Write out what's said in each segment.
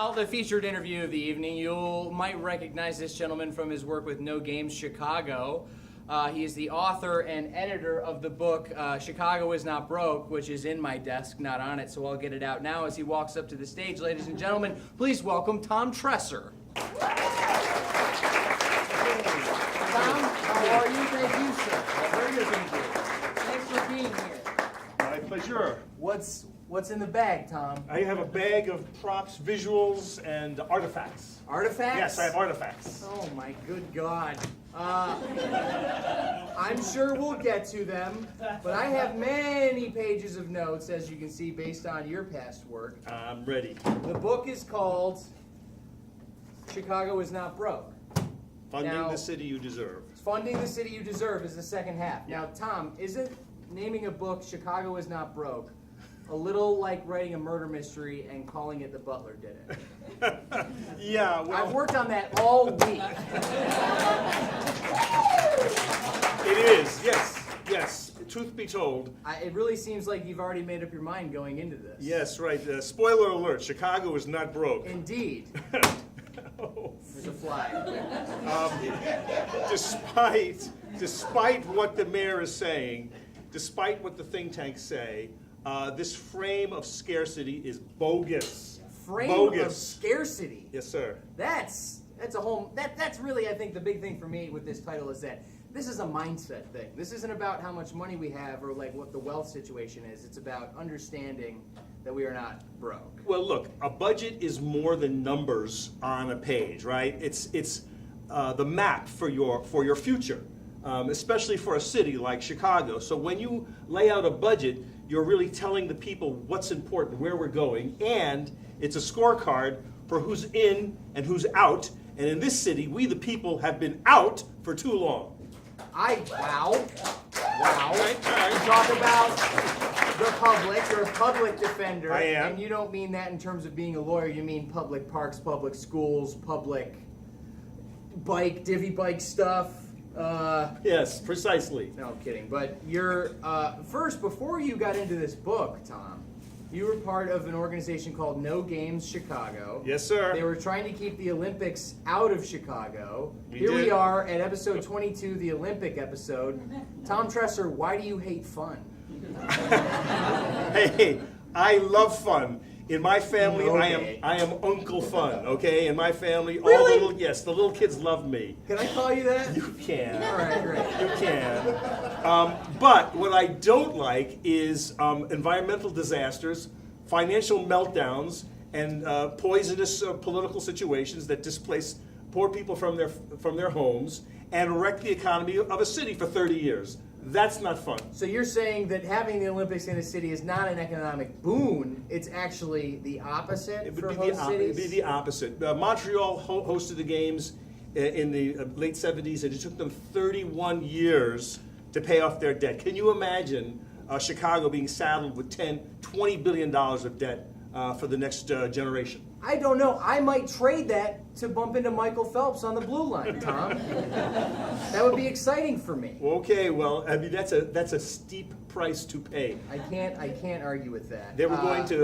Well, the featured interview of the evening, you might recognize this gentleman from his work with No Games Chicago. He is the author and editor of the book Chicago Is Not Broke, which is in my desk, not on it, so I'll get it out now as he walks up to the stage. Ladies and gentlemen, please welcome Tom Tresser. Tom, how are you? Thank you, sir. Very good, thank you. Thanks for being here. My pleasure. What's in the bag, Tom? I have a bag of props, visuals, and artifacts. Artifacts? Yes, I have artifacts. Oh my good God. I'm sure we'll get to them, but I have many pages of notes, as you can see, based on your past work. I'm ready. The book is called Chicago Is Not Broke. Funding Now, the city you deserve. Funding the City You Deserve is the second half. Now, Tom, isn't naming a book Chicago Is Not Broke a little like writing a murder mystery and calling it The Butler Did It? Yeah, well, I've worked on that all week. it is, yes. Truth be told. It really seems like you've already made up your mind going into this. Yes, right. Spoiler alert, Chicago is not broke. Indeed. Oh. There's a fly. Despite what the mayor is saying, despite what the think tanks say, this frame of scarcity is bogus. Of scarcity. Yes, sir. That's a whole. That's really, I think, the big thing for me with this title is that this is a mindset thing. This isn't about how much money we have or like what the wealth situation is. It's about understanding that we are not broke. Well, look, a budget is more than numbers on a page, right? It's the map for your future, especially for a city like Chicago. So when you lay out a budget, you're really telling the people what's important, where we're going, and it's a scorecard for who's in and who's out. And in this city, we the people have been out for too long. Wow. Right. You talk about the public. You're a public defender. I am. And you don't mean that in terms of being a lawyer. You mean public parks, public schools, public divvy bike stuff. Yes, precisely. No, I'm kidding. But you're, first, before you got into this book, Tom, you were part of an organization called No Games Chicago. Yes, sir. They were trying to keep the Olympics out of Chicago. Here did. we are at episode 22, the Olympic episode. Tom Tresser, why do you hate fun? Hey, I love fun. In my family, Okay. I am Uncle Fun. Okay, in my family, Really? the little kids love me. Can I call you that? You can. All right, great. You can. But what I don't like is environmental disasters, financial meltdowns, and poisonous political situations that displace poor people from their homes and wreck the economy of a city for 30 years. That's not fun. So you're saying that having the Olympics in a city is not an economic boon, it's actually the opposite It for would host cities? be the opposite. Montreal hosted the games in the late 70s, and it took them 31 years to pay off their debt. Can you imagine Chicago being saddled with $20 billion of debt for the next generation? I don't know. I might trade that to bump into Michael Phelps on the blue line, Tom. That would be exciting for me. Okay, well, I mean that's a steep price to pay. I can't argue with that. They were going to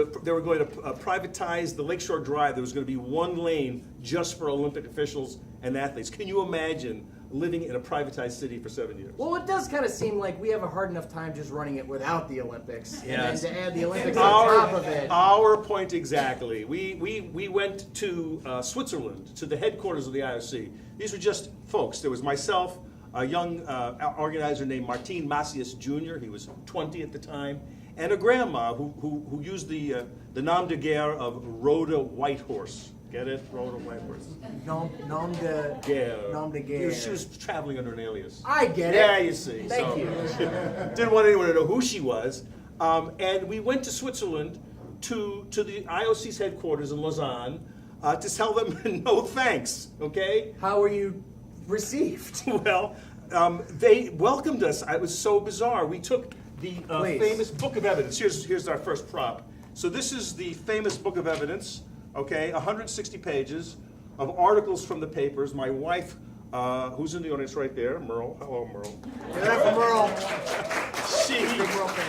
privatize the Lakeshore Drive. There was going to be one lane just for Olympic officials and athletes. Can you imagine living in a privatized city for 7 years? Well, it does kind of seem like we have a hard enough time just running it without the Olympics. Yes. And then to add the Olympics on top of it. Our point exactly. We went to Switzerland, to the headquarters of the IOC. These were just folks. There was myself, a young organizer named Martin Macias Jr., he was 20 at the time, and a grandma who used the nom de guerre of Rhoda Whitehorse. Get it? Rhoda Whitehorse. Nom de guerre. She was traveling under an alias. I get it. Yeah, you see. Thank you. Didn't want anyone to know who she was. And we went to Switzerland to the IOC's headquarters in Lausanne to tell them no thanks, okay? How were you received? Well, they welcomed us. It was so bizarre. We took the famous Book of Evidence. Here's our first prop. So this is the famous Book of Evidence, okay? 160 pages of articles from the papers. My wife, who's in the audience right there, Merle. Hello, Merle. Give it up for Merle.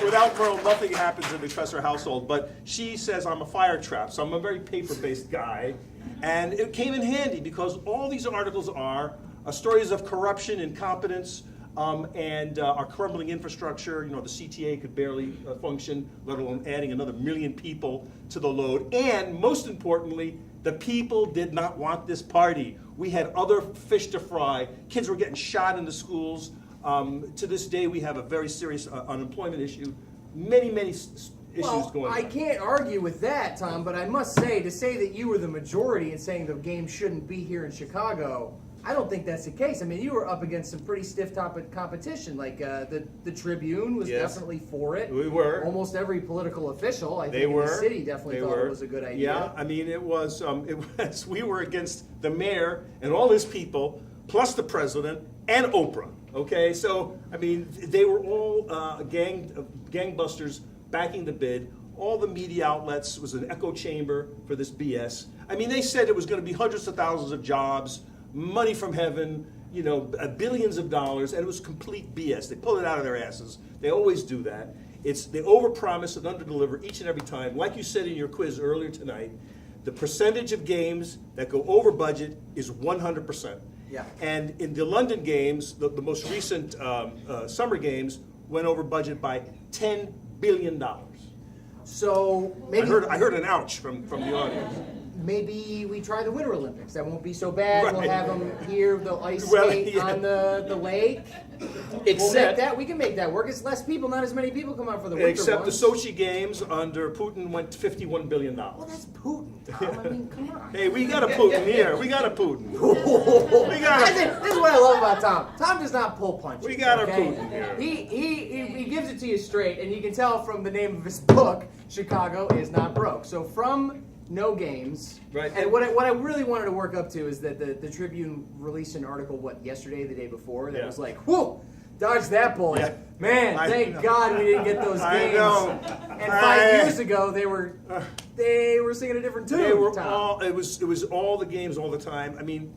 without Merle, nothing happens in the Tresser household. But she says I'm a fire trap, so I'm a very paper-based guy. And it came in handy because all these articles are stories of corruption, incompetence, and our crumbling infrastructure. You know, the CTA could barely function, let alone adding another 1 million people to the load. And most importantly, the people did not want this party. We had other fish to fry. Kids were getting shot in the schools. To this day, we have a very serious unemployment issue. Many issues going on. I can't argue with that, Tom, but I must say, to say that you were the majority in saying the game shouldn't be here in Chicago, I don't think that's the case. I mean, you were up against some pretty stiff competition. Like the Tribune was definitely for it. We were. Almost every political official, I think, in the city definitely thought it was a good idea. Yeah, I mean, it was. We were against the mayor and all his people, plus the president and Oprah. Okay, so I mean, they were all gangbusters backing the bid. All the media outlets was an echo chamber for this BS. I mean, they said it was going to be hundreds of thousands of jobs, money from heaven, you know, billions of dollars, and it was complete BS. They pulled it out of their asses. They always do that. They overpromise and underdeliver each and every time. Like you said in your quiz earlier tonight, the percentage of games that go over budget is 100%. Yeah. And in the London games, the most recent summer games went over budget by $10 billion. So maybe I heard an ouch from the audience. Maybe we try the Winter Olympics. That won't be so bad. Right. We'll have them here. They'll ice skate on the lake. We can make that work. It's less people, not as many people come out for the winter Except ones. the Sochi games under Putin went to $51 billion. Well, that's Putin, Tom. I mean, come on. Hey, we got a Putin here. We got a Putin. This is what I love about Tom. Tom does not pull punches. We got a okay? Putin here. He gives it to you straight, and you can tell from the name of his book, Chicago is Not Broke. So from no games. Right. And what I really wanted to work up to is that the Tribune released an article, yesterday, the day before, that was like, whoa, dodge that bullet. Yeah. Man, thank God we didn't get those games. I know. And 5 years ago, they were singing a different tune. They were Tom. it was all the games all the time. I mean,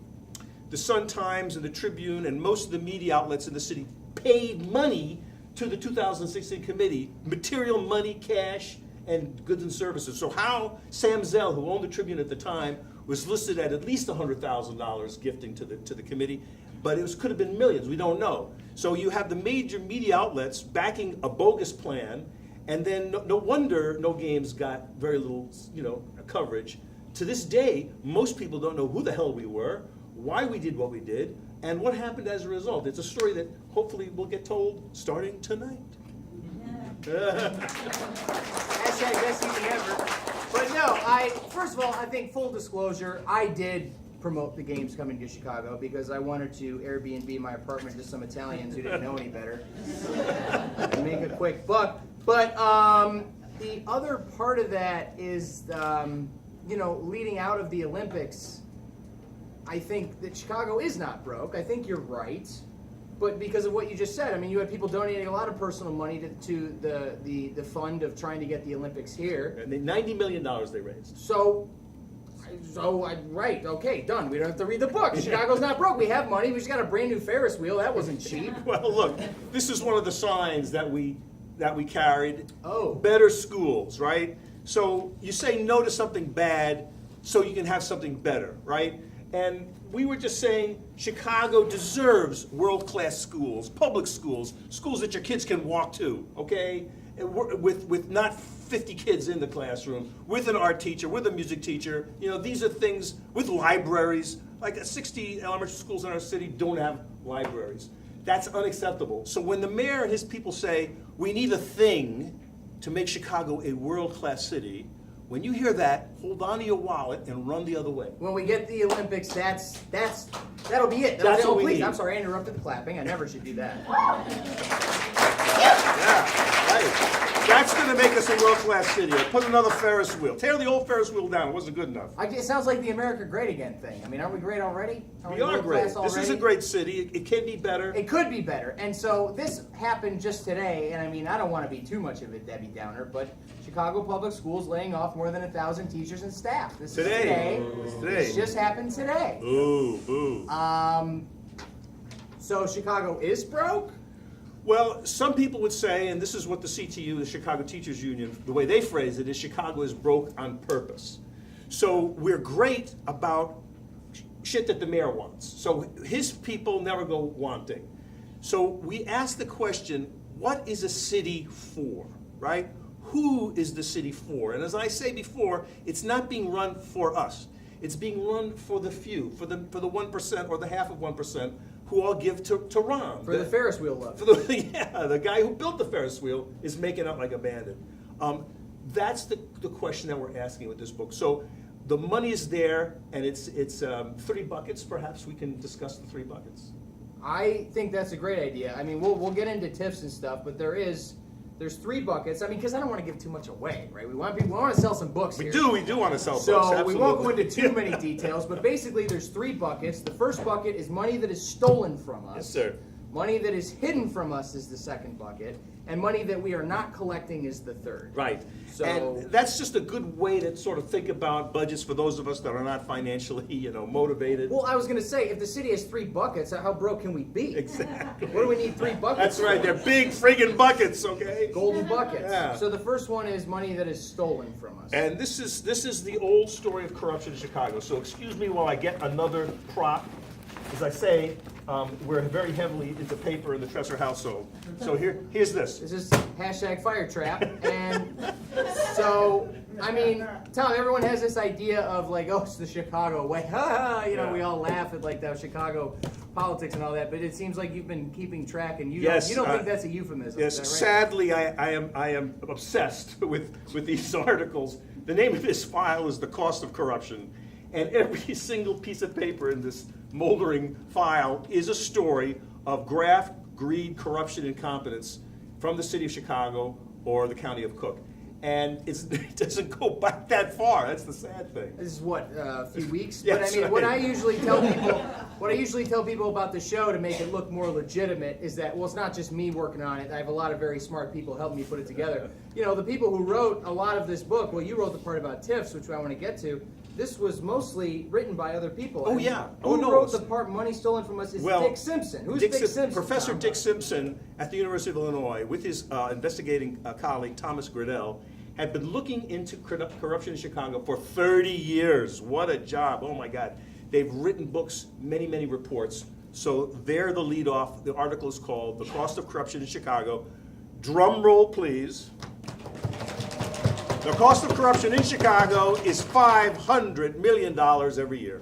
the Sun-Times and the Tribune and most of the media outlets in the city paid money to the 2016 committee, material money, cash, and goods and services. So how Sam Zell, who owned the Tribune at the time, was listed at least $100,000 gifting to the committee, but could have been millions. We don't know. So you have the major media outlets backing a bogus plan, and then no wonder No Games got very little, coverage. To this day, most people don't know who the hell we were, why we did what we did, and what happened as a result. It's a story that hopefully will get told starting tonight. Hashtag best evening ever. But no, first of all, I think full disclosure, I did promote the games coming to Chicago because I wanted to Airbnb my apartment to some Italians who didn't know any better and make a quick buck. But the other part of that is, leading out of the Olympics, I think that Chicago is not broke. I think you're right. But because of what you just said, I mean, you had people donating a lot of personal money to the fund of trying to get the Olympics here. And $90 million they raised. Right, okay, done. We don't have to read the book. Chicago's not broke. We have money. We just got a brand new Ferris wheel. That wasn't cheap. Well, look, this is one of the signs that we carried. Oh. Better schools, right? So you say no to something bad so you can have something better, right? And we were just saying Chicago deserves world-class schools, public schools, schools that your kids can walk to, okay? With not 50 kids in the classroom, with an art teacher, with a music teacher. These are things with libraries. Like 60 elementary schools in our city don't have libraries. That's unacceptable. So when the mayor and his people say, we need a thing to make Chicago a world-class city, when you hear that, hold on to your wallet and run the other way. When we get the Olympics, that'll be it. That's what we please. need. I'm sorry, I interrupted the clapping. I never should do that. Yeah, right. That's going to make us a world-class city. Put another Ferris wheel. Tear the old Ferris wheel down. It wasn't good enough. It sounds like the America Great Again thing. I mean, aren't we great already? We are great. This is a great city. It can be better. It could be better. And so this happened just today, and I mean, I don't want to be too much of a Debbie Downer, but Chicago Public Schools laying off more than 1,000 teachers and staff. This is today. This just happened today. Ooh. So Chicago is broke? Well, some people would say, and this is what the CTU, the Chicago Teachers Union, the way they phrase it is Chicago is broke on purpose. So we're great about shit that the mayor wants. So his people never go wanting. So we ask the question, what is a city for, right? Who is the city for? And as I say before, it's not being run for us. It's being run for the few, for the 1% or the half of 1% who all give to Ron. For the Ferris wheel love. Yeah, the guy who built the Ferris wheel is making out like a bandit. That's the question that we're asking with this book. So the money is there, and it's 3 buckets. Perhaps we can discuss the 3 buckets. I think that's a great idea. I mean, we'll get into tips and stuff, but there's 3 buckets. I mean, because I don't want to give too much away, right? We want to sell some books here. We do want to sell books. So Absolutely. we won't go into too many details, but basically there's 3 buckets. The first bucket is money that is stolen from us. Yes, sir. Money that is hidden from us is the second bucket, and money that we are not collecting is the third. Right. So, and that's just a good way to sort of think about budgets for those of us that are not financially, motivated. well, I was going to say, if the city has 3 buckets, how broke can we be? Exactly. What do we need 3 buckets? That's right. They're big friggin' buckets, okay? Golden buckets. Yeah. So the first one is money that is stolen from us. And this is the old story of corruption in Chicago. So excuse me while I get another prop. As I say, we're very heavily into paper in the Tresser household. So here's this. This is #firetrap, and so I mean, Tom, everyone has this idea of like, oh, it's the Chicago way. Yeah. We all laugh at like that Chicago politics and all that, but it seems like you've been keeping track, and you Yes, don't think that's a euphemism. Yes, is that right? sadly, I am obsessed with these articles. The name of this file is The Cost of Corruption, and every single piece of paper in this moldering file is a story of graft, greed, corruption, incompetence from the city of Chicago or the county of Cook. And it doesn't go back that far. That's the sad thing. This is what a few weeks. Yeah, but I that's mean, right. what I usually tell people about the show to make it look more legitimate is that, well, it's not just me working on it. I have a lot of very smart people helping me put it together. The people who wrote a lot of this book. Well, you wrote the part about TIFs, which I want to get to. This was mostly written by other people. Oh, And yeah. Who no, wrote the part "Money Stolen from Us" is Dick Simpson. Who's Dick Simpson? Professor Tom? Dick Simpson at the University of Illinois, with his investigating colleague Thomas Gradell, had been looking into corruption in Chicago for 30 years. What a job. Oh, my God. They've written books, many, many reports. So they're the lead off. The article is called The Cost of Corruption in Chicago. Drum roll, please. The cost of corruption in Chicago is $500 million every year.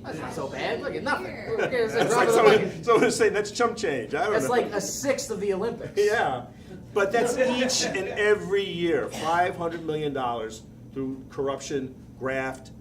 That's not so bad. Look at nothing. It's like someone is saying that's chump change. I don't That's know. like a sixth of the Olympics. Yeah, but that's each and every year, $500 million through corruption, graft.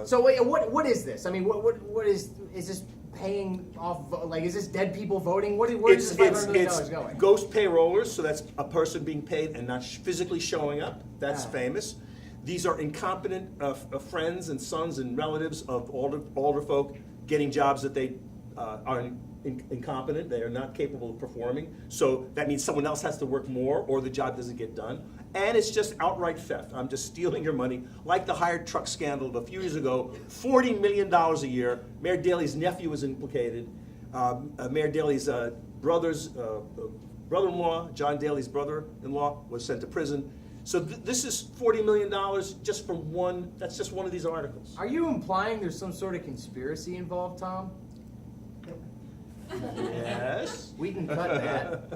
So wait, what is this? I mean, what is this paying off? Like, is this dead people voting? Where is this $500 million going? Ghost payrollers, so that's a person being paid and not physically showing up. That's Ah. famous. These are incompetent friends and sons and relatives of older folk getting jobs that they are incompetent. They are not capable of performing. So that means someone else has to work more or the job doesn't get done. And it's just outright theft. I'm just stealing your money. Like the hired truck scandal of a few years ago, $40 million a year. Mayor Daley's nephew was implicated. Mayor Daley's brother-in-law, John Daley's brother-in-law, was sent to prison. So this is $40 million just from one, that's just one of these articles. Are you implying there's some sort of conspiracy involved, Tom? Yes. We can cut that.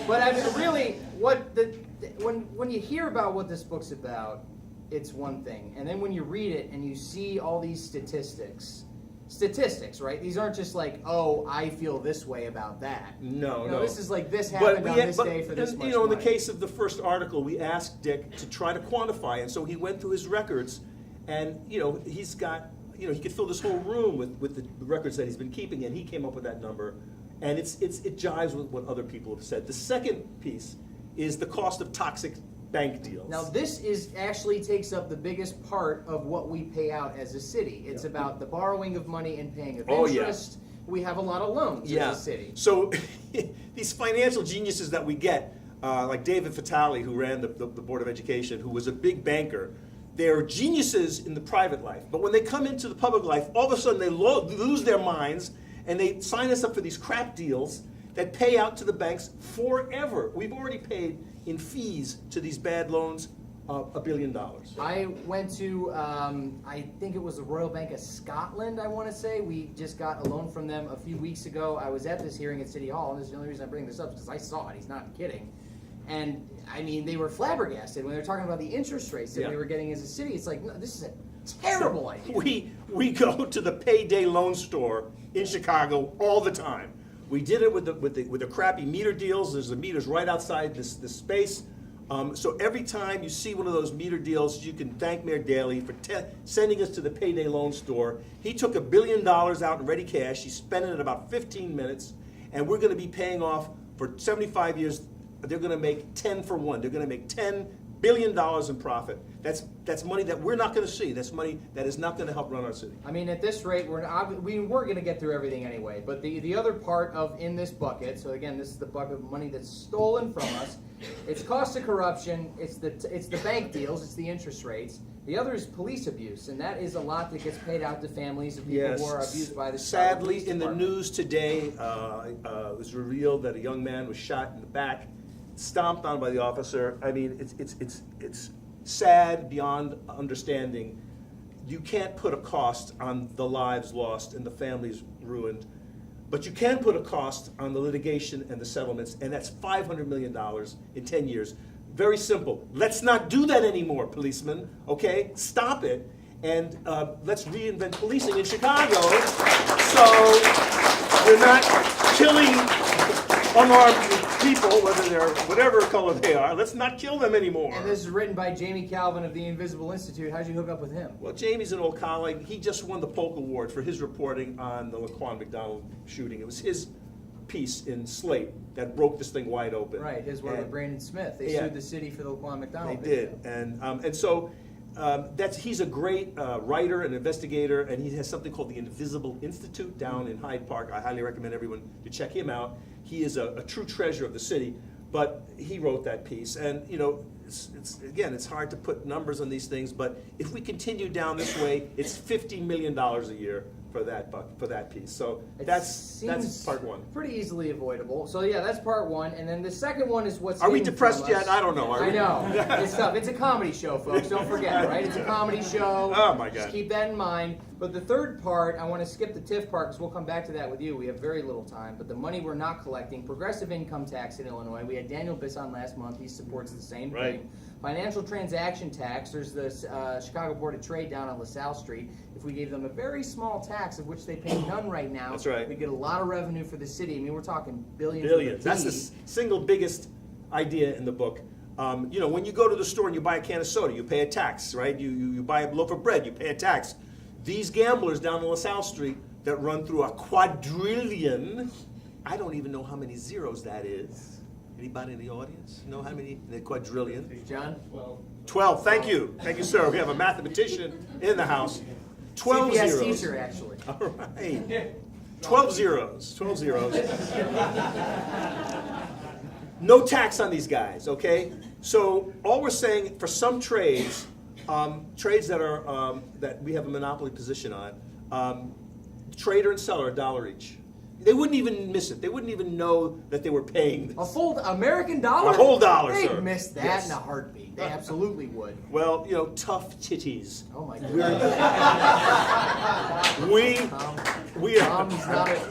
But I mean, really, when you hear about what this book's about, it's one thing, and then when you read it and you see all these statistics, right? These aren't just like, oh, I feel this way about that. No. This is like this happened on this day for this much in the money. case of the first article, we asked Dick to try to quantify, and so he went through his records, and he's got. He could fill this whole room with the records that he's been keeping, and he came up with that number, and it jives with what other people have said. The second piece is the cost of toxic bank deals. Now this actually takes up the biggest part of what we pay out as a city. It's about the borrowing of money and paying of interest. Yeah. We have a lot of loans as a city. So these financial geniuses that we get, like David Fatale, who ran the Board of Education, who was a big banker, they're geniuses in the private life, but when they come into the public life, all of a sudden they lose their minds, and they sign us up for these crap deals that pay out to the banks forever. We've already paid in fees to these bad loans $1 billion. I went to, I think it was the Royal Bank of Scotland, I want to say. We just got a loan from them a few weeks ago. I was at this hearing at City Hall, and this is the only reason I bring this up, because I saw it. He's not kidding. And, I mean, they were flabbergasted when they were talking about the interest rates that we were getting as a city. It's like, no, this is a terrible idea. We go to the payday loan store in Chicago all the time. We did it with the crappy meter deals. There's the meters right outside this space. So every time you see one of those meter deals, you can thank Mayor Daley for sending us to the payday loan store. He took $1 billion out in ready cash. He spent it in about 15 minutes, and we're going to be paying off for 75 years. They're going to make 10 for 1. They're going to make $10 billion in profit. That's money that we're not going to see. That's money that is not going to help run our city. I mean, at this rate, we weren't going to get through everything anyway. But the other part of in this bucket, so again, this is the bucket of money that's stolen from us. It's cost of corruption. It's the bank deals. It's the interest rates. The other is police abuse, and that is a lot that gets paid out to families of people who are abused by the Sadly, in the news today, it was revealed that a young man was shot in the back, stomped on by the officer. I mean, it's sad beyond understanding. You can't put a cost on the lives lost and the families ruined, but you can put a cost on the litigation and the settlements, and that's $500 million in 10 years. Very simple. Let's not do that anymore, policemen, okay? Stop it, and let's reinvent policing in Chicago so we're not killing unarmed people, whether they're whatever color they are. Let's not kill them anymore. And this is written by Jamie Calvin of the Invisible Institute. How'd you hook up with him? Well, Jamie's an old colleague. He just won the Polk Award for his reporting on the Laquan McDonald shooting. It was his piece in Slate that broke this thing wide open. Right, his work with Brandon Smith. They sued the city for the Laquan McDonald. They did, and so he's a great writer and investigator, and he has something called the Invisible Institute down in Hyde Park. I highly recommend everyone to check him out. He is a true treasure of the city, but he wrote that piece, and you know, it's hard to put numbers on these things, but if we continue down this way, it's $50 million a year for that piece. So that's part one. Pretty easily avoidable. So yeah, that's part one, and then the second one is what's. Are we depressed yet? I don't know. I know. It's tough. It's a comedy show, folks. Don't forget, right? It's a comedy show. Oh my God. Just keep that in mind. But the third part, I want to skip the TIF part because we'll come back to that with you. We have very little time. But the money we're not collecting, progressive income tax in Illinois. We had Daniel Biss on last month. He supports the same thing. Financial transaction tax. There's the Chicago Board of Trade down on LaSalle Street. If we gave them a very small tax, of which they pay none right now, that's right, we get a lot of revenue for the city. I mean, we're talking billions. Billions. That's the single biggest idea in the book. You know, when you go to the store and you buy a can of soda, you pay a tax, right? You buy a loaf of bread, you pay a tax. These gamblers down on LaSalle Street that run through a quadrillion, I don't even know how many zeros that is. Anybody in the audience know how many? The quadrillion? John? 12. Thank you. Thank you, sir. We have a mathematician in the house. 12 CPS zeros. teacher, actually. All right. 12 zeros. 12 zeros. No tax on these guys, okay? So all we're saying for some trades, trades that are that we have a monopoly position on, trader and seller $1 each. They wouldn't even miss it. They wouldn't even know that they were paying this. A full American dollar? A whole dollar, sir. They'd miss that in a heartbeat. They absolutely would. Well, you know, tough titties. Oh my God. we are.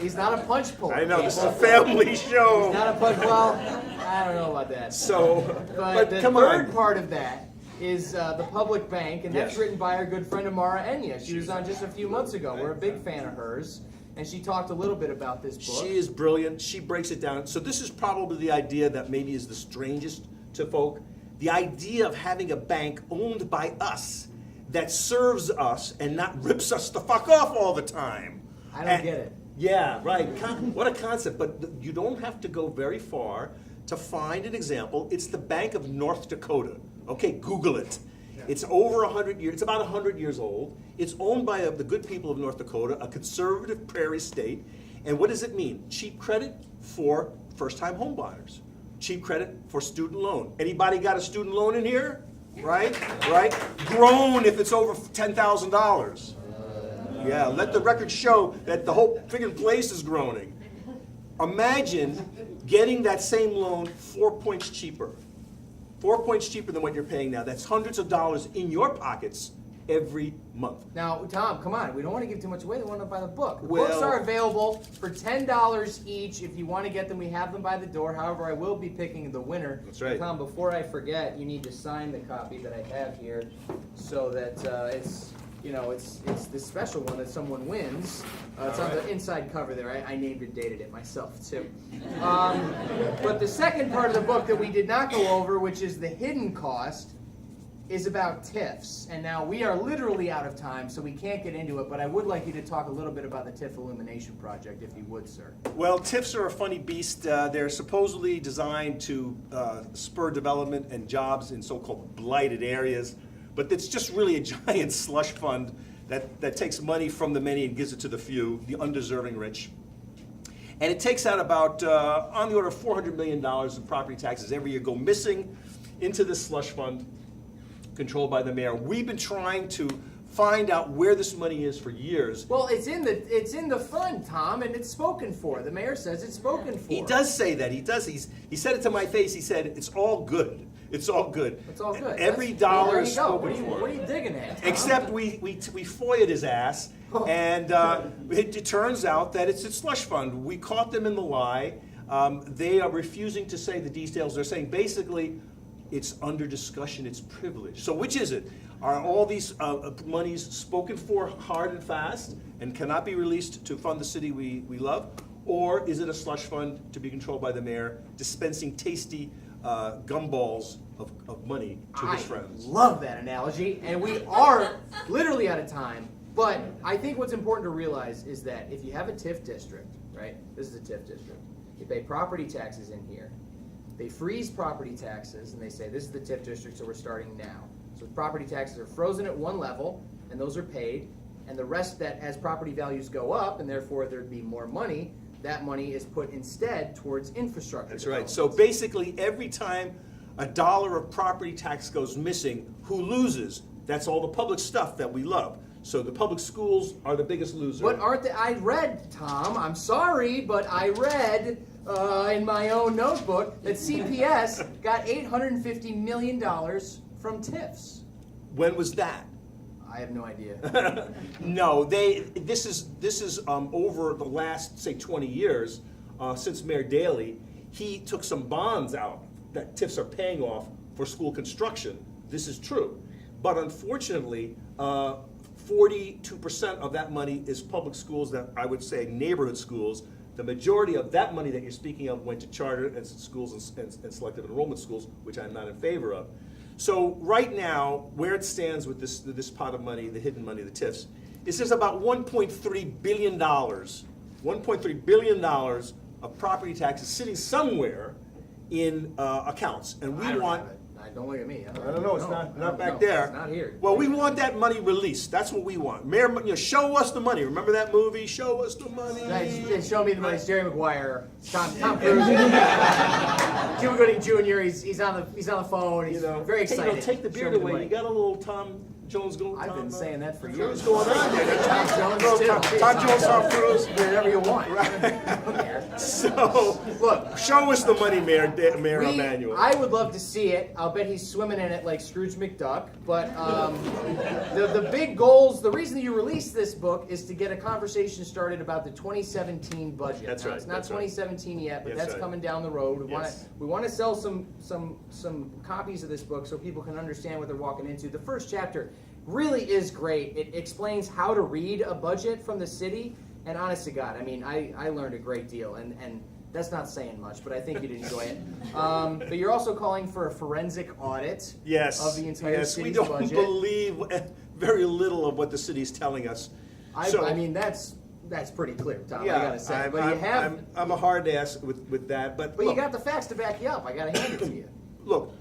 He's not a punch puller. I know, this is a family show. He's not a punch. Well, I don't know about that. So, but the come third on. part of that is the public bank, and that's written by our good friend Amara Enya. She was on just a few months ago. We're a big fan of hers. And she talked a little bit about this book. She is brilliant. She breaks it down. So this is probably the idea that maybe is the strangest to folk. The idea of having a bank owned by us that serves us and not rips us the fuck off all the time. I don't get it. Yeah, right. What a concept. But you don't have to go very far to find an example. It's the Bank of North Dakota. Okay, Google it. It's over 100 years. It's about 100 years old. It's owned by the good people of North Dakota, a conservative prairie state. And what does it mean? Cheap credit for first-time home buyers. Cheap credit for student loan. Anybody got a student loan in here? Right? Right? Grown if it's over $10,000. Yeah, let the record show that the whole friggin' place is groaning. Imagine getting that same loan 4 points cheaper. 4 points cheaper than what you're paying now. That's hundreds of dollars in your pockets every month. Now, Tom, come on. We don't want to give too much away. They want to buy the book. The Well- books are available for $10 each. If you want to get them, we have them by the door. However, I will be picking the winner. That's right. Tom, before I forget, you need to sign the copy that I have here so that it's, you know, it's the special one that someone wins. It's on the inside cover there. I named and dated it myself, too. But the second part of the book that we did not go over, which is the hidden cost, is about TIFs. And now we are literally out of time, so we can't get into it, but I would like you to talk a little bit about the TIF illumination project, if you would, sir. Well, TIFs are a funny beast. They're supposedly designed to spur development and jobs in so-called blighted areas, but it's just really a giant slush fund that takes money from the many and gives it to the few, the undeserving rich. And it takes out about, on the order of $400 million in property taxes every year go missing into this slush fund controlled by the mayor. We've been trying to find out where this money is for years. Well, it's in the fund, Tom, and it's spoken for. The mayor says it's spoken for. He does say that. He does. He said it to my face. He said, it's all good. It's all good. It's all good. Every dollar is well, spoken for. What are you digging at, Tom? Except we FOIA'd his ass, and it turns out that it's a slush fund. We caught them in the lie. They are refusing to say the details. They're saying basically it's under discussion, it's privileged. So which is it? Are all these monies spoken for hard and fast and cannot be released to fund the city we love? Or is it a slush fund to be controlled by the mayor, dispensing tasty gumballs of money to his friends? I love that analogy, and we are literally out of time. But I think what's important to realize is that if you have a TIF district, right? This is a TIF district. You pay property taxes in here. They freeze property taxes, and they say, this is the TIF district, so we're starting now. So property taxes are frozen at one level, and those are paid. And the rest that, as property values go up, and therefore there'd be more money, that money is put instead towards infrastructure. That's right. So basically, every time a dollar of property tax goes missing, who loses? That's all the public stuff that we love. So the public schools are the biggest loser. But aren't they? I read, Tom, I'm sorry, but I read in my own notebook that CPS got $850 million from TIFs. When was that? I have no idea. No, this is over the last, say, 20 years, since Mayor Daley, he took some bonds out that TIFs are paying off for school construction. This is true. But unfortunately, 42% of that money is public schools, that I would say neighborhood schools. The majority of that money that you're speaking of went to charter and schools and selective enrollment schools, which I'm not in favor of. So right now, where it stands with this pot of money, the hidden money, the TIFs, is there's about $1.3 billion, $1.3 billion of property taxes sitting somewhere in accounts, and we want. Don't look at me. I don't know. It's not back there. It's not here. Well, we want that money released. That's what we want. Mayor, show us the money. Remember that movie? Show us the money. Show me the money. It's Jerry Maguire. Tom Cruise. Cuba Gooding Jr. He's on the phone. He's very excited. Take the beard away. You got a little Tom Jones going. I've been saying that for What's years. going on there? Tom Jones too. Tom Jones, Tom Cruise. Whatever you want. So look, show us the money, Mayor Emanuel. I would love to see it. I'll bet he's swimming in it like Scrooge McDuck. But the big goals, the reason you released this book is to get a conversation started about the 2017 budget. That's now, right. It's not 2017 yet, but That's that's right. coming down the road. We want to sell some copies of this book so people can understand what they're walking into. The first chapter really is great. It explains how to read a budget from the city. And honest to God, I mean, I learned a great deal, and that's not saying much, but I think you'd enjoy it. But you're also calling for a forensic audit of the entire city's we don't budget. believe very little of what the city's telling us. I mean, that's pretty clear, Tom. I gotta say. I'm a hard ass with that, but you got the facts to back you up. I gotta hand it to you. Look,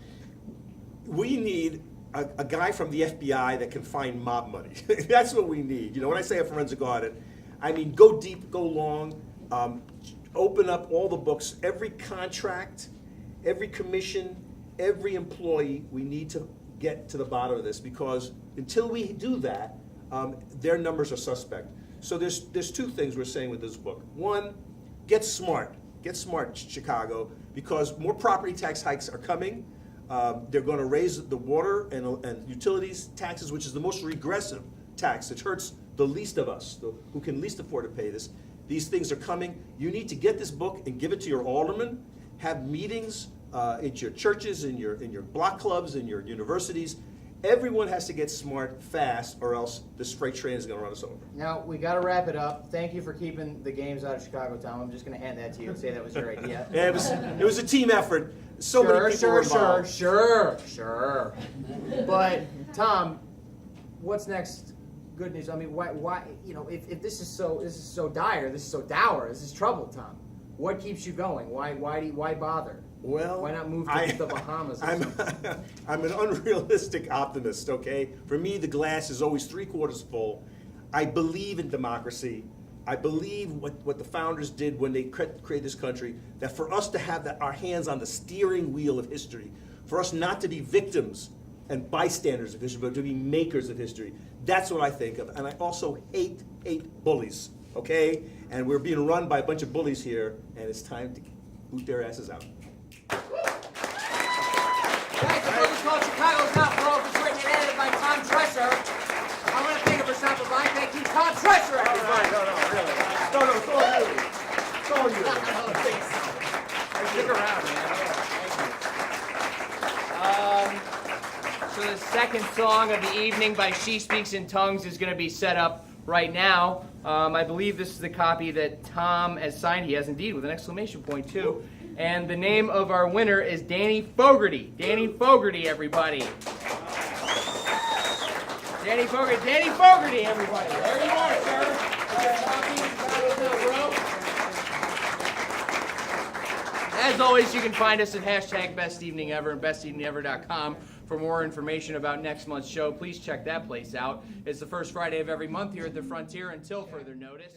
we need a guy from the FBI that can find mob money. That's what we need. When I say a forensic audit, I mean go deep, go long, open up all the books, every contract, every commission, every employee. We need to get to the bottom of this, because until we do that, their numbers are suspect. So there's two things we're saying with this book. One, get smart. Get smart, Chicago, because more property tax hikes are coming. They're going to raise the water and utilities taxes, which is the most regressive tax. It hurts the least of us, who can least afford to pay this. These things are coming. You need to get this book and give it to your alderman. Have meetings at your churches, in your block clubs, in your universities. Everyone has to get smart fast, or else this freight train is going to run us over. Now, we got to wrap it up. Thank you for keeping the games out of Chicago, Tom. I'm just going to hand that to you and say that was your idea. Yeah, it was a team effort. So many people were involved. Sure. But, Tom, what's next? Good news. I mean, why? You know, if this is so dire, this is so dour, this is trouble, Tom. What keeps you going? Why bother? Well, why not move to the Bahamas? Or something? I'm an unrealistic optimist. Okay, for me, the glass is always 3/4 full. I believe in democracy. I believe what the founders did when they created this country. That for us to have our hands on the steering wheel of history, for us not to be victims and bystanders of history, but to be makers of history. That's what I think of. And I also hate bullies. Okay, and we're being run by a bunch of bullies here, and it's time to boot their asses out. Guys, the book is called Chicago's Not Broke. It's written and edited by Tom Tresser. I want to thank him for stopping by. Thank you, Tom Tresser, everybody. No, really. No, it's all you. It's all you. I don't think so. Stick around, man. So the second song of the evening by She Speaks in Tongues is going to be set up right now. I believe this is the copy that Tom has signed. He has indeed, with an exclamation point, too. And the name of our winner is Danny Fogarty. Danny Fogarty, everybody. Danny Fogarty, everybody. There you are, sir. As always, you can find us at #BestEveningEver and BestEveningEver.com for more information about next month's show. Please check that place out. It's the first Friday of every month here at the Frontier until further notice.